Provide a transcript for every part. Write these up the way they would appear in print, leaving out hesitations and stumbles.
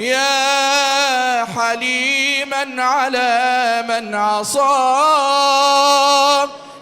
يا حليما على من عصاك،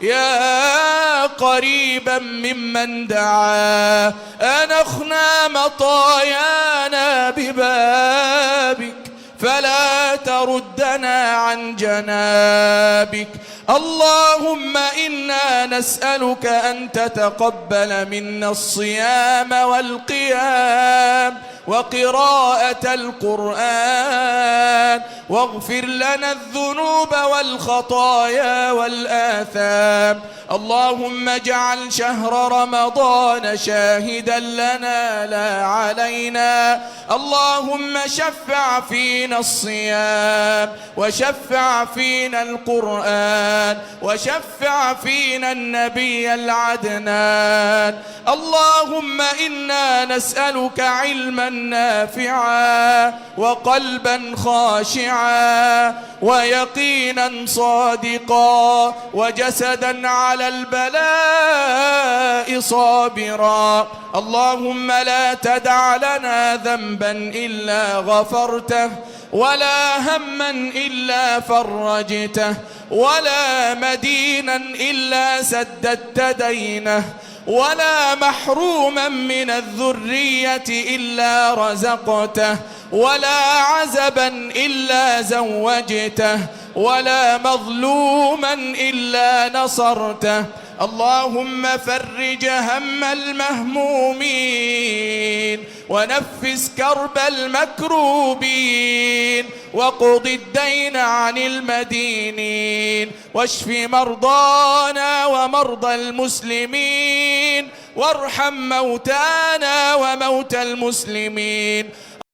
يا قريبا ممن دعا، أنخنا مطايانا ببابك فلا تردنا عن جنابك. اللهم إنا نسألك أن تتقبل منا الصيام والقيام وقراءة القرآن، واغفر لنا الذنوب والخطايا والآثام. اللهم اجعل شهر رمضان شاهدا لنا لا علينا. اللهم شفع فينا الصيام، وشفع فينا القرآن، وشفع فينا النبي العدنان. اللهم إنا نسألك علما نافعا وقلبا خاشعا ويقينا صادقا وجسدا على البلاء صابرا. اللهم لا تدع لنا ذنبا إلا غفرته، ولا هما إلا فرجته، ولا مدينا إلا سددت دينه، ولا محروما من الذرية إلا رزقته، ولا عزبا إلا زوجته، ولا مظلوما إلا نصرته. اللهم فرج هم المهمومين، ونفس كرب المكروبين، وقض الدين عن المدينين، واشف مرضانا ومرضى المسلمين، وارحم موتانا وموتى المسلمين.